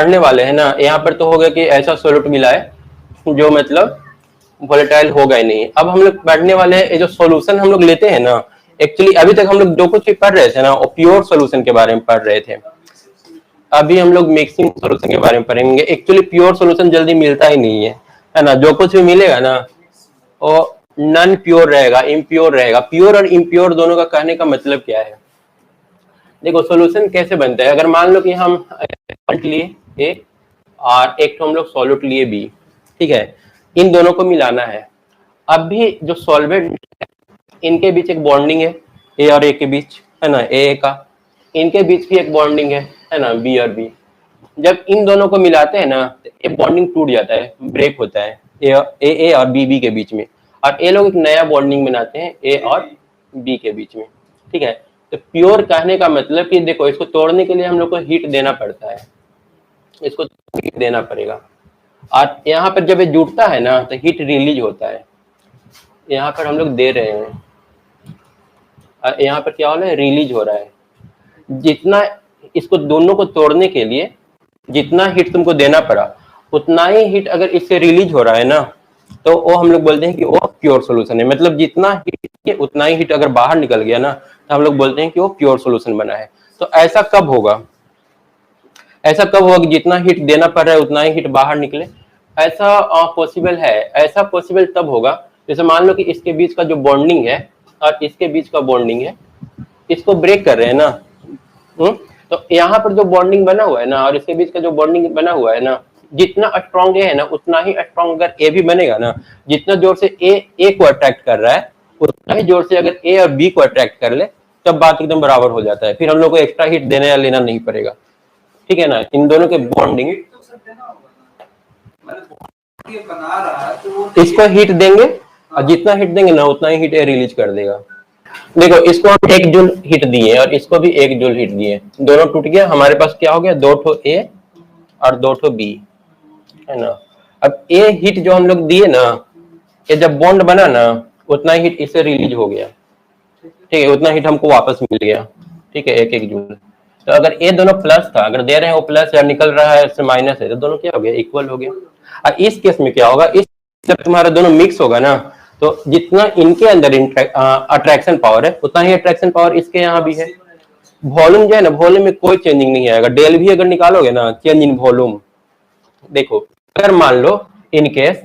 पढ़ने वाले हैं ना, यहाँ पर तो हो गया कि ऐसा सोल्यूट मिला है जो मतलब वोलेटाइल होगा ही नहीं। अब हम लोग पढ़ने वाले हैं, ये जो सॉल्यूशन हम लोग लेते हैं ना, एक्चुअली अभी तक हम लोग जो कुछ भी पढ़ रहे थे ना वो प्योर सॉल्यूशन के बारे में पढ़ रहे थे। अभी हम लोग मिक्सिंग सॉल्यूशन के बारे में पढ़ेंगे। एक्चुअली प्योर सॉल्यूशन जल्दी मिलता ही नहीं है ना। जो कुछ भी मिलेगा ना वो नॉन प्योर रहेगा, इम्प्योर रहेगा। प्योर और इम्प्योर दोनों का कहने का मतलब क्या है? देखो सॉल्यूशन कैसे बनता है, अगर मान लो कि हम लिए ए और एक तो हम लोग सॉल्यूट लिए बी, ठीक है, इन दोनों को मिलाना है। अब भी जो सॉल्वेंट इनके बीच एक बॉन्डिंग है ए और ए के बीच, है ना, ए का, इनके बीच भी एक बॉन्डिंग है ना, बी और बी। जब इन दोनों को मिलाते हैं ना तो ये बॉन्डिंग टूट जाता है, ब्रेक होता है ए और बी के बीच में, और ये लोग एक नया बॉन्डिंग बनाते हैं ए और बी के बीच में, ठीक है। तो प्योर कहने का मतलब कि देखो इसको तोड़ने के लिए हम लोग को हीट देना पड़ता है, इसको हीट देना पड़ेगा। और यहाँ पर जब ये जुड़ता है ना तो हीट रिलीज होता है, यहाँ पर हम लोग दे रहे हैं, यहाँ पर क्या हो रहा है, रिलीज हो रहा है। जितना इसको दोनों को तोड़ने के लिए जितना हीट तुमको देना पड़ा उतना ही हीट अगर इससे रिलीज हो रहा है ना तो वो हम लोग बोलते हैं कि वो प्योर सॉल्यूशन है। मतलब जितना हीट उतना ही हीट अगर बाहर निकल गया ना तो हम लोग बोलते हैं कि वो प्योर सॉल्यूशन बना है। तो ऐसा कब होगा, ऐसा कब होगा कि जितना हीट देना पड़ रहा है उतना ही हीट बाहर निकले? ऐसा पॉसिबल है। ऐसा पॉसिबल तब होगा जैसे मान लो कि इसके बीच का जो बॉन्डिंग है और इसके बीच का बॉन्डिंग है, इसको ब्रेक कर रहे हैं ना, तो यहाँ पर जो बॉन्डिंग बना हुआ है ना और इसके बीच का जो बॉन्डिंग बना हुआ है ना, जितना स्ट्रॉन्ग है ना उतना ही स्ट्रॉन्ग अगर ए भी बनेगा ना, जितना जोर से ए को अट्रैक्ट कर रहा है उतना ही जोर से अगर ए और बी को अट्रैक्ट कर ले तब बात एकदम बराबर हो जाता है। फिर हम लोग को एक्स्ट्रा हीट देने या लेना नहीं पड़ेगा, ठीक है ना। इन दोनों के बॉन्डिंग इसको हीट देंगे और जितना हीट देंगे ना उतना ही हीट रिलीज कर देगा। देखो इसको हम 1 जूल हीट दिए और इसको भी 1 जूल हीट दिए, दोनों टूट गया, हमारे पास क्या हो गया, 2 ठो ए और 2 ठो बी, है ना। अब ए हीट जो हम लोग दिए ना, ये जब बॉन्ड बना ना उतना हीट इससे रिलीज हो गया, ठीक है, उतना हीट हमको वापस मिल गया, ठीक है, 1 जूल। तो अगर ए दोनों प्लस था, अगर दे रहे हैं वो प्लस या निकल रहा है इससे माइनस है, तो दोनों क्या हो गया, इक्वल हो गया। और इस केस में क्या होगा, इस जब तुम्हारा दोनों मिक्स होगा ना तो जितना इनके अंदर अट्रैक्शन पावर है उतना ही अट्रैक्शन पावर इसके यहाँ भी है। वॉल्यूम जो है ना, वॉल्यूम में कोई चेंजिंग नहीं आएगा। डेल भी अगर निकालोगे ना, चेंज इन वॉल्यूम, देखो अगर मान लो इन केस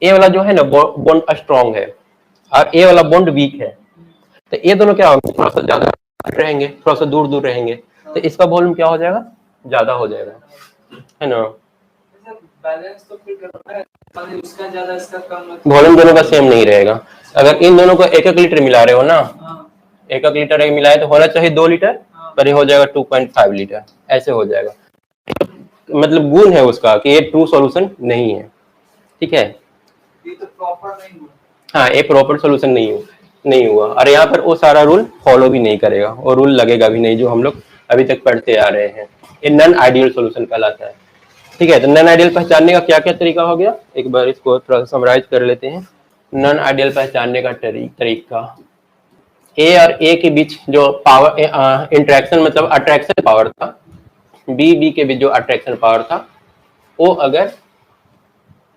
ए वाला जो है ना बॉन्ड स्ट्रॉन्ग है और ए वाला बॉन्ड वीक है, तो ये दोनों क्या होंगे, थोड़ा सा ज्यादा रहेंगे, थोड़ा सा दूर दूर रहेंगे, तो इसका वॉल्यूम क्या हो जाएगा, ज्यादा हो जाएगा, है ना। बैलेंस तो फिर करना है, उसका ज्यादा इसका कम, वॉल्यूम दोनों का सेम नहीं रहेगा। अगर इन दोनों को 1-1 लीटर मिला रहे हो ना, 1-1 लीटर एक मिलाए तो होना चाहिए 2 लीटर, पर ये हो जाएगा 2.5 लीटर, ऐसे हो जाएगा। मतलब गुण है उसका कि ये ट्रू सॉल्यूशन नहीं है, ठीक है। ये तो प्रॉपर नहीं हुआ, हाँ, ये प्रॉपर सॉल्यूशन नहीं हुआ। और यहाँ पर वो सारा रूल फॉलो भी नहीं करेगा और रूल लगेगा भी नहीं जो हम लोग अभी तक पढ़ते आ रहे हैं। ये नॉन आइडियल सॉल्यूशन कहलाता है, ठीक है। तो नॉन आइडियल पहचानने का क्या क्या तरीका हो गया, एक बार इसको थोड़ा समराइज कर लेते हैं। नॉन आइडियल पहचानने का तरीका, ए और ए के बीच जो पावर इंटरेक्शन मतलब अट्रैक्शन पावर था, बी के बीच जो अट्रैक्शन पावर था वो अगर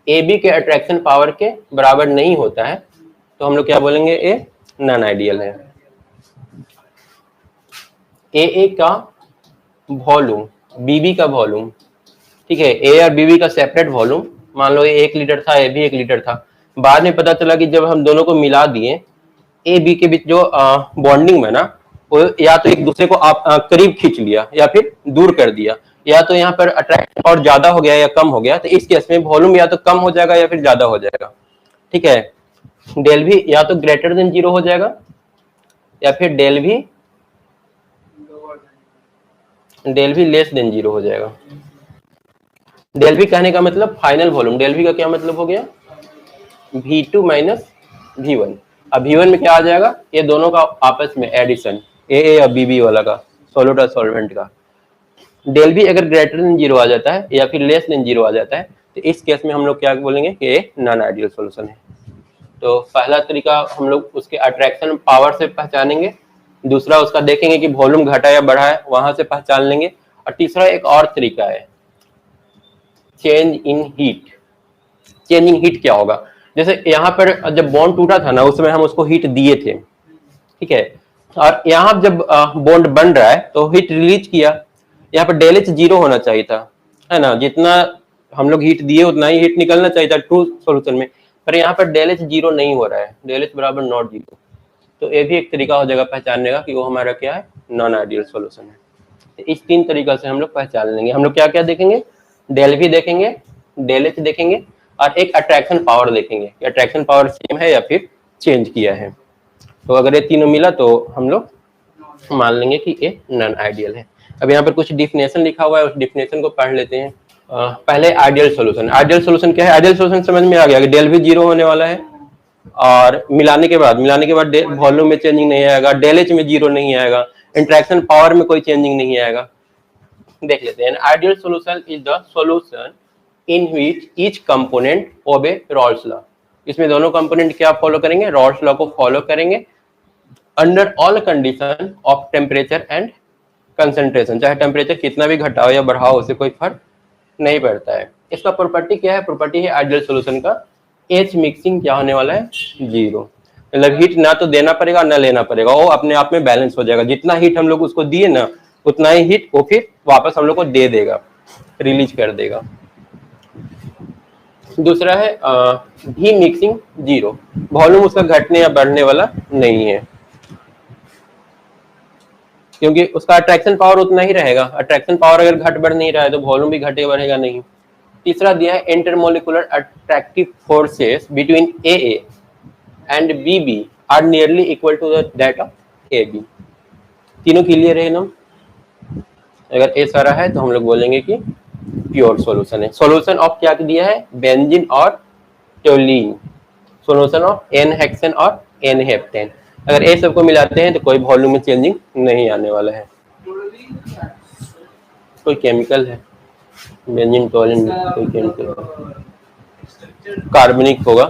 ए बी के अट्रैक्शन पावर के बराबर नहीं होता है तो हम लोग क्या बोलेंगे, ए नॉन आइडियल है। ए का वॉल्यूम, बी का वॉल्यूम, ठीक है, ए और बी का सेपरेट वॉल्यूम, मान लो ये 1 लीटर था, ए भी 1 लीटर था, बाद में पता चला कि जब हम दोनों को मिला दिए ए बी के बीच जो बॉन्डिंग बना वो या तो एक दूसरे को आप करीब खींच लिया या फिर दूर कर दिया, या तो यहाँ पर अट्रैक्शन और ज्यादा हो गया या कम हो गया, तो इस केस में वॉल्यूम या तो कम हो जाएगा या फिर ज्यादा हो जाएगा, ठीक है। डेल भी या तो ग्रेटर देन 0 हो जाएगा या फिर डेल भी लेस देन 0 हो जाएगा। डेल भी कहने का मतलब फाइनल वॉल्यूम, डेल भी का क्या मतलब हो गया, V2 माइनस V1। अब V1 में क्या आ जाएगा, ये दोनों का आपस में एडिशन, ए और बी वाला का, सॉल्यूट और सॉल्वेंट का। डेल भी अगर ग्रेटर देन 0 आ जाता है या फिर लेस देन 0 आ जाता है तो इस केस में हम लोग क्या बोलेंगे कि ये नॉन आइडियल सॉल्यूशन है। तो पहला तरीका हम लोग उसके अट्रैक्शन पावर से पहचानेंगे, दूसरा उसका देखेंगे कि वॉल्यूम घटा या बढ़ा है, वहां से पहचान लेंगे, और तीसरा एक और तरीका है change in heat. Change in heat क्या होगा, जैसे यहाँ पर जब बॉन्ड टूटा था ना उस समय हम उसको हीट दिए थे, ठीक है, और यहाँ जब बॉन्ड बन रहा है तो हीट रिलीज किया, यहाँ पर डेल एच 0 होना चाहिए था, है ना, जितना हम लोग हीट दिए उतना ही हीट निकलना चाहिए था ट्रू सॉल्यूशन में, पर यहाँ पर डेल एच 0 नहीं हो रहा है, डेल एच बराबर नॉट 0। तो ये भी एक तरीका हो जाएगा पहचानने का कि वो हमारा क्या है, नॉन आइडियल सॉल्यूशन है। तो इस 3 तरीका से हम लोग पहचान लेंगे। हम लोग क्या क्या देखेंगे, डेल भी देखेंगे, डेल एच देखेंगे, और एक अट्रैक्शन पावर देखेंगे कि अट्रैक्शन पावर सेम है या फिर चेंज किया है। तो अगर ये तीनों मिला तो हम लोग मान लेंगे कि ये नॉन आइडियल है। अब यहाँ पर कुछ डिफिनेशन लिखा हुआ है, उस डिफिनेशन को पढ़ लेते हैं। पहले आइडियल सॉल्यूशन। आइडियल सॉल्यूशन क्या है, आइडियल सॉल्यूशन समझ में आ गया कि डेल भी 0 होने वाला है, और मिलाने के बाद वॉल्यूम में चेंजिंग नहीं आएगा, डेल एच में 0 नहीं आएगा, इंटरेक्शन पावर में कोई चेंजिंग नहीं आएगा। देख लेते हैं। Ideal solution is the solution in which each component obey Raoult's law. इसमें दोनों कंपोनेंट क्या फॉलो करेंगे, रॉल्स लॉ को फॉलो करेंगे under all condition of temperature and concentration. चाहे टेम्परेचर कितना भी घटाओ या बढ़ाओ उससे कोई फर्क नहीं पड़ता है। इसका प्रॉपर्टी क्या है, प्रॉपर्टी है आइडियल सॉल्यूशन का एच मिक्सिंग क्या होने वाला है, 0। मतलब हीट ना तो देना पड़ेगा ना लेना पड़ेगा, वो अपने आप में बैलेंस हो जाएगा। जितना हीट हम लोग उसको दिए ना उतना ही हीट वो फिर वापस हम लोग को दे देगा, रिलीज कर देगा। दूसरा है भी मिक्सिंग 0, वॉल्यूम उसका घटने या बढ़ने वाला नहीं है, क्योंकि उसका अट्रैक्शन पावर उतना ही रहेगा। अट्रैक्शन पावर अगर घट बढ़ नहीं रहा है तो वॉल्यूम भी घटे बढ़ेगा नहीं। तीसरा दिया है intermolecular attractive forces between AA and BB are nearly equal to that of AB। तीनों क्लियर है ना। अगर ए सारा है तो हम लोग बोलेंगे कि प्योर सॉल्यूशन है। सॉल्यूशन ऑफ क्या दिया है, बेंजीन और toluene, solution of n hexane और एन हेप्टेन। अगर ए सबको मिलाते हैं तो कोई वॉल्यूम में चेंजिंग नहीं आने वाला है। कोई केमिकल है, बेंजीन टोलीन कोई केमिकल कार्बनिक होगा।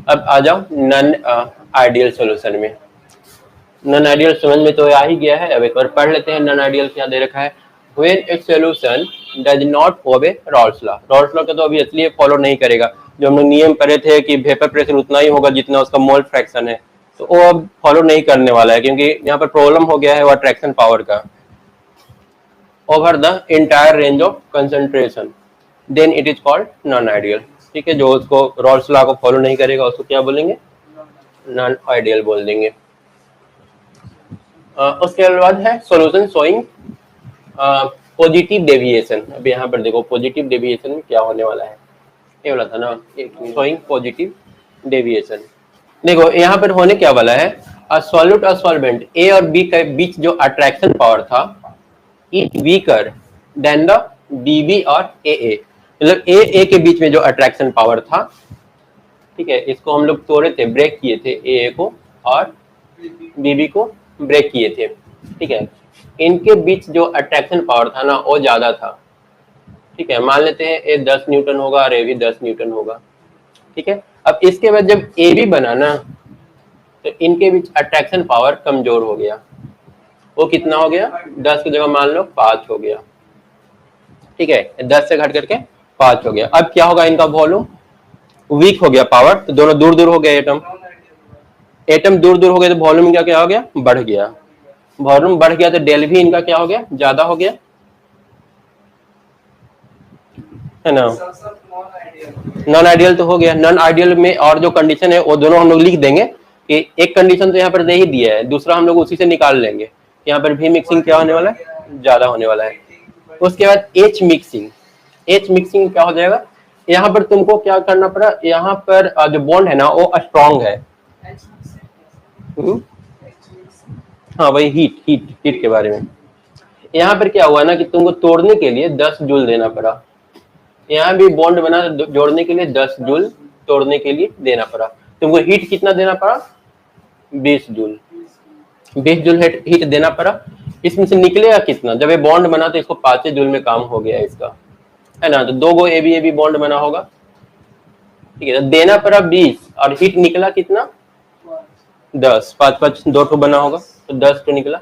अब आ जाओ नॉन आइडियल सॉल्यूशन में। नॉन आइडियल समझ में तो आ ही गया है, अब एक बार पढ़ लेते हैं नॉन आइडियल क्या दे रखा है। When a solution does not obey Raoult's law, Raoult's law का तो अभी इसलिए फॉलो नहीं करेगा, जो हम लोग नियम पढ़े थे कि वेपर प्रेशर उतना ही होगा जितना उसका मोल फ्रैक्शन है, तो वो अब फॉलो नहीं करने वाला है, क्योंकि यहाँ पर प्रॉब्लम हो गया है वो अट्रैक्शन पावर का। Over the entire range of concentration then it is called non ideal. ठीक है, जो उसको रॉल्स लॉ को फॉलो नहीं करेगा उसको क्या बोलेंगे, नॉन आइडियल बोल देंगे। उसके बाद है सॉल्यूशन शोइंग पॉजिटिव डेविएशन। अब यहाँ पर देखो पॉजिटिव डेविएशन में क्या होने वाला है, ये वाला था ना, शोइंग पॉजिटिव डेविएशन। देखो यहाँ पर होने क्या वाला है, अ सॉल्यूट और सॉल्वेंट ए और बी के बीच जो अट्रैक्शन पावर था इज वीकर देन द बीबी और ए। मतलब ए के बीच में जो अट्रैक्शन पावर था, ठीक है, इसको हम लोग तोड़े थे, ब्रेक किए थे, ए को और बीबी को ब्रेक किए थे। ठीक है, इनके बीच जो अट्रैक्शन पावर था ना वो ज्यादा था। ठीक है, मान लेते हैं ए 10 न्यूटन होगा और ए भी 10 न्यूटन होगा। ठीक है, अब इसके बाद जब ए भी बना ना तो इनके बीच अट्रैक्शन पावर कमजोर हो गया। वो कितना हो गया, 10 की जगह मान लो 5 हो गया। ठीक है, 10 से घट करके 5 हो गया। अब क्या होगा, इनका वॉल्यूम वीक हो गया, पावर तो दोनों दूर दूर हो गए, एटम दूर दूर हो गए तो वॉल्यूम क्या हो गया, बढ़ गया। वॉल्यूम बढ़ गया तो डेल भी इनका क्या हो गया, ज्यादा हो गया, है ना। नॉन आइडियल तो हो गया। नॉन आइडियल में और जो कंडीशन है वो दोनों हम लोग लिख देंगे कि एक कंडीशन तो यहाँ पर दे ही दिया है, दूसरा हम लोग उसी से निकाल लेंगे। यहाँ पर भी मिक्सिंग क्या होने वाला है, ज्यादा होने वाला है। उसके बाद एच मिक्सिंग, एच मिक्सिंग क्या हो जाएगा, यहाँ पर तुमको क्या करना पड़ा, यहाँ पर जो बॉन्ड है ना वो स्ट्रॉन्ग है। हाँ वही हीट के बारे में। यहाँ पर क्या हुआ ना कि तुमको तोड़ने के लिए 10 जूल देना पड़ा, यहाँ भी बॉन्ड बना जोड़ने के लिए 10 जूल, तोड़ने के लिए देना पड़ा। तुमको हीट कितना देना पड़ा, 20 जूल, 20 जूल हीट देना पड़ा। इसमें से निकलेगा कितना, जब ये बॉन्ड बना तो इसको 5 जूल में काम हो गया इसका, है ना। तो 2 गो ए बी बॉन्ड बना होगा। ठीक है, तो देना पड़ा 20 और हीट निकला कितना, 10, 5 5 2 बना होगा तो 10 निकला।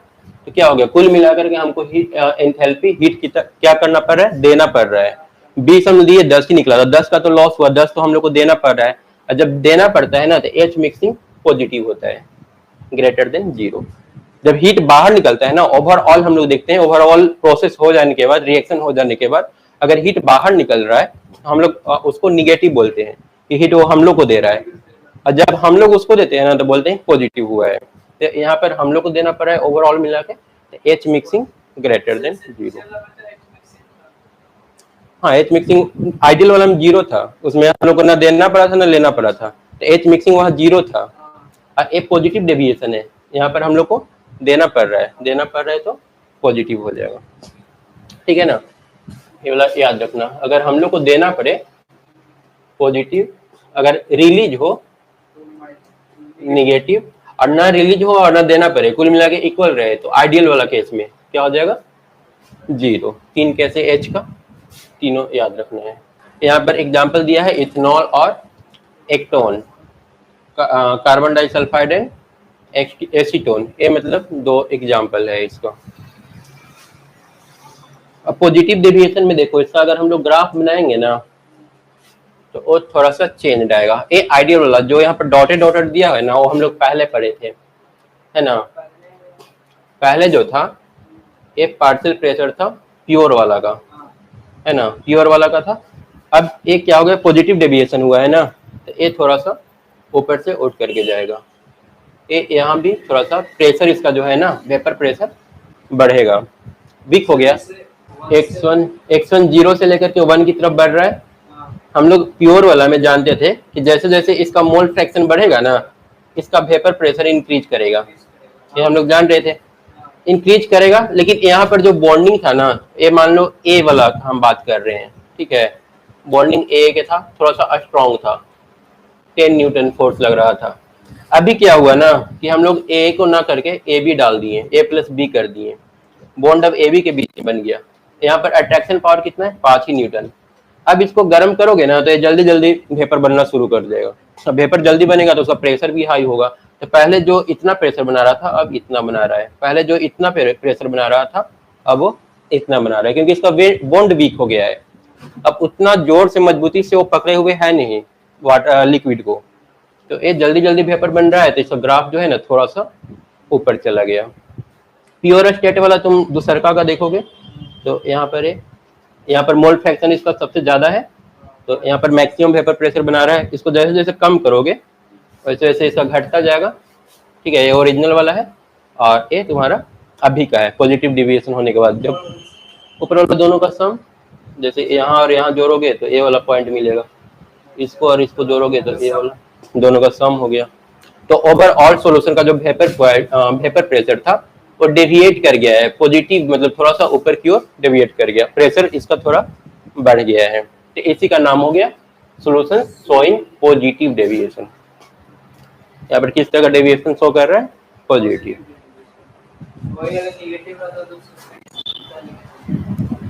तो क्या हो गया, कुल मिलाकर के हमको हीट एंथैल्पी हीट की क्या करना पड़ रहा है, देना पड़ रहा है। 20 हम दिए, 10 ही निकला, तो 10 का तो लॉस हुआ, 10 तो हम लोग को देना पड़ रहा है। और जब देना पड़ता है ना तो एच मिक्सिंग पॉजिटिव होता है, ग्रेटर देन 0। जब हीट बाहर निकलता है ना, ओवरऑल हम लोग देखते हैं, ओवरऑल प्रोसेस हो जाने के बाद, रिएक्शन हो जाने के बाद अगर हीट बाहर निकल रहा है तो हम लोग उसको निगेटिव बोलते हैं कि हीट वो हम लोग को दे रहा है। और जब हम लोग उसको देते हैं ना तो बोलते हैं पॉजिटिव हुआ है। तो यहाँ पर हम लोग को देना पड़ा है ओवरऑल मिला के एच मिक्सिंग ग्रेटर देन 0। हाँ, एच मिक्सिंग आइडियल वाला में 0 था, उसमें हम लोग को ना देना पड़ा था ना लेना पड़ा था, तो एच मिक्सिंग वहाँ 0 था। और एक पॉजिटिव डेविएशन है, यहाँ पर हम लोग को देना पड़ रहा है तो पॉजिटिव हो जाएगा, ठीक है ना। ये वाला याद रखना, अगर हम लोग को देना पड़े पॉजिटिव, अगर रिलीज हो निगेटिव, और ना रिलीज हो और ना देना पड़े, कुल मिला के इक्वल रहे, तो आइडियल वाला केस में क्या हो जाएगा, 0। 3 कैसे एच का, तीनों याद रखना है। यहाँ पर एग्जांपल दिया है इथेनॉल और एक्टोन, कार्बन डाइसल्फाइड एंड एसीटोन, ये मतलब 2 एग्जांपल है इसका। अब पॉजिटिव डेविएशन में देखो, इसका अगर हम लोग ग्राफ बनाएंगे ना तो वो थोड़ा सा चेंज आएगा। ये आइडियल वाला जो यहाँ पर डॉटेड डॉटेड दिया है ना, वो हम लोग पहले पढ़े थे, है ना। पहले जो था ये पार्शियल प्रेशर था प्योर वाला का, है ना, प्योर वाला का था। अब ये क्या हो गया, पॉजिटिव डेविएशन हुआ है ना, तो ये थोड़ा सा ऊपर से उठ करके जाएगा। ये यहाँ भी थोड़ा सा प्रेशर इसका जो है ना, वेपर प्रेशर बढ़ेगा, वीक हो गया। x1 0 से लेकर के 1 की तरफ बढ़ रहा है। हम लोग प्योर वाला में जानते थे कि जैसे जैसे इसका मोल फ्रैक्शन बढ़ेगा ना, इसका वेपर प्रेशर इंक्रीज करेगा, ये हम लोग जान रहे थे, इंक्रीज करेगा। लेकिन यहाँ पर जो बॉन्डिंग था ना, ये मान लो ए वाला हम बात कर रहे हैं, ठीक है, बॉन्डिंग ए के था, थोड़ा सा स्ट्रॉन्ग था, 10 न्यूटन फोर्स लग रहा था। अभी क्या हुआ ना कि हम लोग ए को ना करके ए बी डाल दिए, ए प्लस बी कर दिए, बॉन्ड अब ए बी के बीच में बन गया। यहाँ पर अट्रैक्शन पावर कितना है, 5 ही न्यूटन। अब इसको गर्म करोगे ना तो ये जल्दी जल्दी वेपर बनना शुरू कर देगा। अब वेपर जल्दी बनेगा तो उसका प्रेशर भी हाई होगा। तो पहले जो इतना प्रेशर बना रहा था अब इतना बना रहा है, पहले जो इतना प्रेशर बना रहा था अब वो इतना बना रहा है, क्योंकि इसका बॉन्ड वीक हो गया है। अब उतना जोर से मजबूती से वो पकड़े हुए है नहीं वाटर लिक्विड को, तो ये जल्दी जल्दी वेपर बन रहा है, तो इसका ग्राफ जो है ना थोड़ा सा ऊपर चला गया। प्योर स्टेट वाला तुम दूसरका का देखोगे तो यहाँ पर मोल फ्रैक्शन इसका सबसे ज्यादा है, तो यहाँ पर मैक्सिमम वेपर प्रेशर बना रहा है। इसको जैसे जैसे कम करोगे वैसे वैसे इसका घटता जाएगा, ठीक है। ये ओरिजिनल वाला है और ये तुम्हारा अभी का है पॉजिटिव डेविएशन होने के बाद। जब ऊपर वाला दोनों का सम, जैसे यहाँ और यहाँ जोड़ोगे तो ये वाला पॉइंट मिलेगा, इसको और इसको जोड़ोगे तो ये वाला, दोनों का सम हो गया। तो ओवरऑल सॉल्यूशन का जो वेपर प्रेशर था वो डेविएट कर गया है पॉजिटिव, मतलब थोड़ा सा ऊपर की ओर डेविएट कर गया, प्रेशर इसका थोड़ा बढ़ गया है, तो इसी का नाम हो गया सॉल्यूशन शोइंग पॉजिटिव डेविएशन। यहाँ पर किस तरह का डेविएशन शो कर रहा है, पॉजिटिव।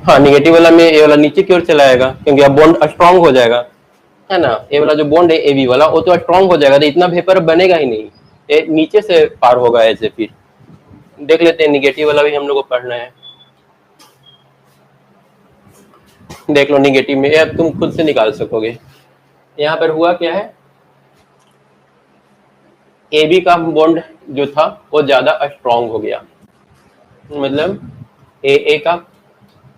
हाँ, निगेटिव वाला में ये वाला नीचे की ओर चला जाएगा, क्योंकि अब बॉन्ड स्ट्रांग हो जाएगा, है ना। ये वाला जो बॉन्ड है ए बी वाला वो तो स्ट्रांग हो जाएगा, तो इतना वेपर बनेगा ही नहीं, ये नीचे से पार होगा ऐसे। फिर देख लेते हैं निगेटिव वाला भी हम लोग को पढ़ना है। देख लो निगेटिव में, अब तुम खुद से निकाल सकोगे। यहाँ पर हुआ क्या है, ए बी का बॉन्ड जो था वो ज्यादा स्ट्रांग हो गया, मतलब ए का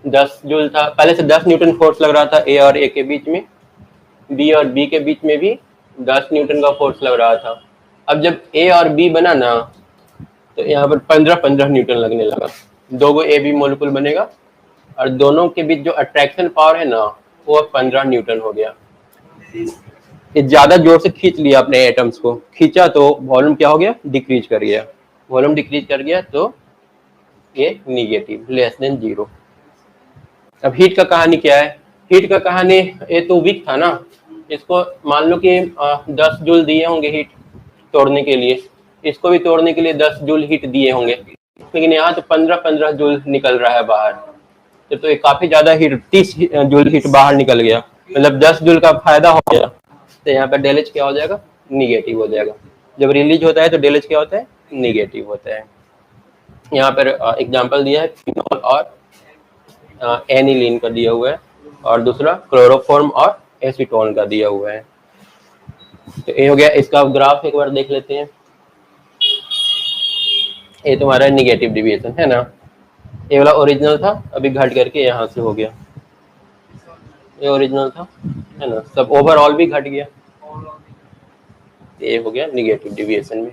10 जूल था, पहले से 10 न्यूटन फोर्स लग रहा था ए और ए के बीच में, बी और बी के बीच में भी 10 न्यूटन का फोर्स लग रहा था। अब जब ए और बी बना ना तो यहाँ पर 15-15 न्यूटन लगने लगा, 2 ए बी मोलिक्यूल बनेगा और दोनों के बीच जो अट्रैक्शन पावर है ना वो 15 न्यूटन हो गया। ये ज्यादा जोर से खींच लिया अपने एटम्स को, खींचा तो वॉल्यूम क्या हो गया, डिक्रीज कर गया, वॉल्यूम डिक्रीज कर गया तो ये निगेटिव लेस देन 0। अब हीट का कहानी क्या है, हीट का कहानी ये तो वीक था ना, इसको मान लो कि 10 जूल दिए होंगे हीट तोड़ने के लिए, इसको भी तोड़ने के लिए 10 जूल हीट दिए होंगे, लेकिन यहाँ तो 15-15 जूल निकल रहा है बाहर, तो ये काफी ज्यादा हीट, 30 जूल हीट बाहर निकल गया, मतलब 10 जूल का फायदा हो गया। तो यहाँ पर डेल एच क्या हो जाएगा, निगेटिव हो जाएगा। जब रिलीज होता है तो डेल एच क्या होता है, निगेटिव होता है। यहाँ पर एग्जांपल दिया है फिनोल और एनिलीन का दिया हुआ है, और दूसरा क्लोरोफॉर्म और एसीटोन का दिया हुआ है। तो ये हो गया, इसका ग्राफ एक बार देख लेते हैं। ये तुम्हारा निगेटिव डिविएशन है ना, ये वाला ओरिजिनल था, अभी घट करके यहाँ से हो गया, ये ओरिजिनल था है ना, सब ओवरऑल भी घट गया, ये हो गया निगेटिव डिविएशन में।